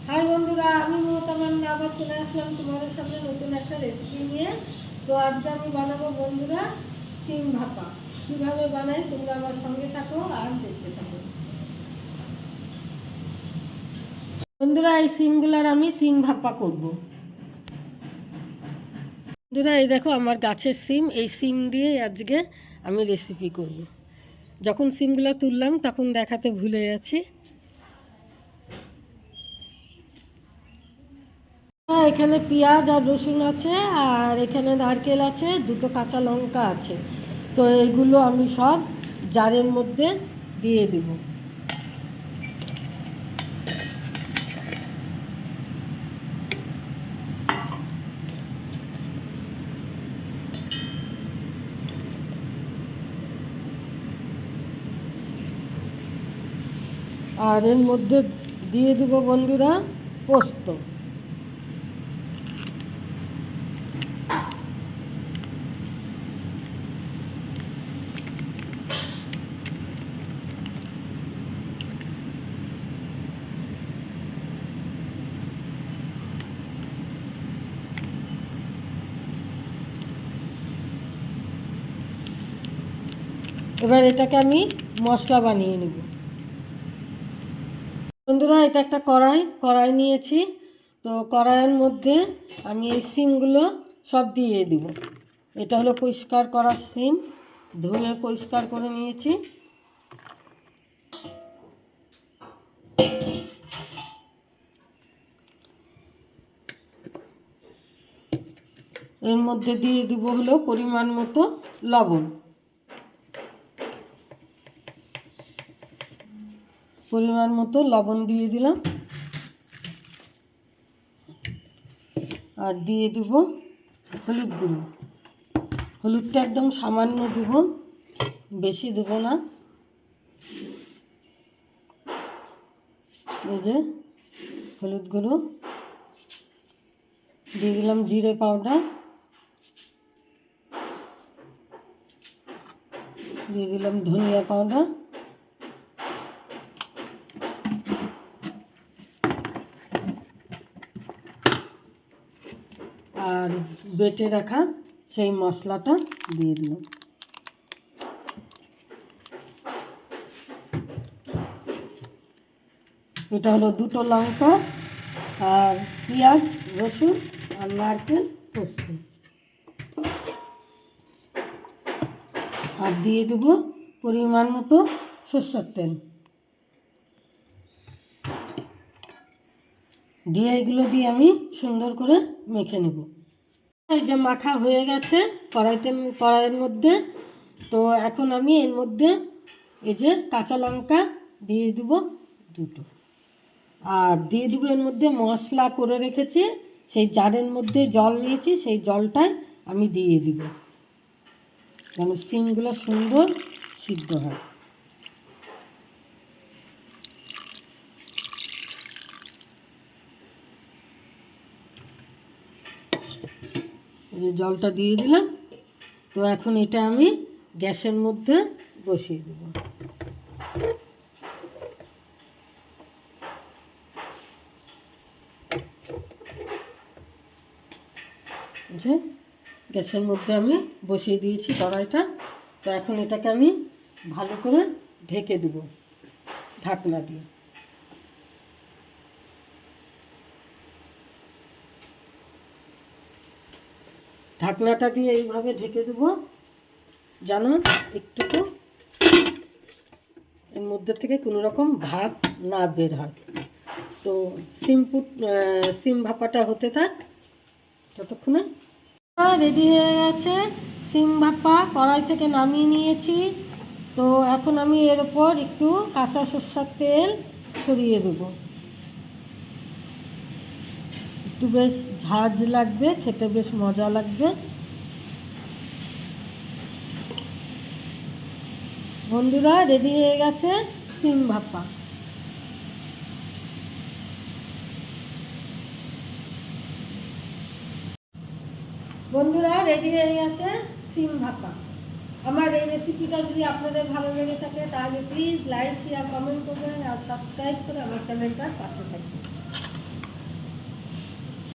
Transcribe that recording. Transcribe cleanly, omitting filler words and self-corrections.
High বন্ধুরা, আমি মমতামান আবার চলে আসলাম তোমাদের সামনে নতুন একটা রেসিপি নিয়ে। তো আজকে আমি বানাবো বন্ধুরা সিম ভাপা। কীভাবে বানাই তোমরা আমার সঙ্গে থাকো আর দেখতে থাকো। বন্ধুরা, এই সিমগুলার আমি সিম ভাপা করব। বন্ধুরা, এই দেখো আমার গাছের সিম, এই সিম দিয়ে আজকে আমি রেসিপি করব। যখন সিমগুলো তুললাম তখন দেখাতে ভুলে গেছি। এখানে পেঁয়াজ আর রসুন আছে, আর এখানে নারকেল আছে, দুটো কাঁচা লঙ্কা আছে। তো এইগুলো আমি সব জারের মধ্যে দিয়ে দেব। আর এর মধ্যে দিয়ে দেব বন্ধুরা পোস্ত। এবার এটাকে আমি মশলা বানিয়ে নেব। বন্ধুরা, এটা একটা কড়াই নিয়েছি। তো কড়াইয়ের মধ্যে আমি এই সিমগুলো সব দিয়ে দেব। এটা হলো পরিষ্কার করা সিম, ধুয়ে পরিষ্কার করে নিয়েছি। এর মধ্যে দিয়ে দেব হলো পরিমাণ মতো লবণ। পরিমাণ মতো লবণ দিয়ে দিলাম। আর দিয়ে দেব হলুদ গুঁড়ো। হলুদটা একদম সামান্য দেব, বেশি দেব না। এই যে হলুদ গুঁড়ো দিয়ে দিলাম, জিরে পাউডার দিয়ে দিলাম, ধনিয়া পাউডার, আর বেটে রাখা সেই মশলাটা দিয়ে দিলাম। এটা হলো দুটো লঙ্কা আর পেঁয়াজ, রসুন আর নারকেল পোস্ত। আর দিয়ে দেবো পরিমাণ মতো সরষের তেল। দিয়ে এগুলো দিয়ে আমি সুন্দর করে মেখে নেব। এই যে মাখা হয়ে গেছে কড়াইয়ের মধ্যে। তো এখন আমি এর মধ্যে এই যে কাঁচা লঙ্কা দিয়ে দেবো দুটো, আর দিয়ে দেবো এর মধ্যে মশলা করে রেখেছি, সেই জারের মধ্যে জল নিয়েছি, সেই জলটাই আমি দিয়ে দিব, যেন সিমগুলো সুন্দর সিদ্ধ হয়। জলটা দিয়ে দিলাম। তো এখন এটা আমি গ্যাসের মধ্যে বসিয়ে দেব। যে গ্যাসের মধ্যে আমি বসিয়ে দিয়েছি কড়াইটা। তো এখন এটাকে আমি ভালো করে ঢেকে দেব ঢাকনা দিয়ে। ঢাকনাটা দিয়ে এইভাবে ঢেকে দেবো, যেন একটুকু এর মধ্যে থেকে কোনো রকম ভাপ না বের হয়। তো সিম ভাপাটা হতে থাক ততক্ষণে। রেডি হয়ে গেছে সিম ভাপা, কড়াই থেকে নামিয়ে নিয়েছি। তো এখন আমি এর ওপর একটু কাঁচা সরষের তেল ছড়িয়ে দেবো। একটু বেশ ঝাঁঝ লাগবে, খেতে বেশ মজা লাগবে। বন্ধুরা, রেডি হয়ে গেছে সিম ভাপা। বন্ধুরা, রেডি হয়ে গেছে সিম ভাপা। আমার এই রেসিপিটা যদি আপনাদের ভালো লেগে থাকে তাহলে প্লিজ লাইক, শেয়ার, কমেন্ট করবেন আর সাবস্ক্রাইব করে আমার চ্যানেলটার পাশে থাকবেন।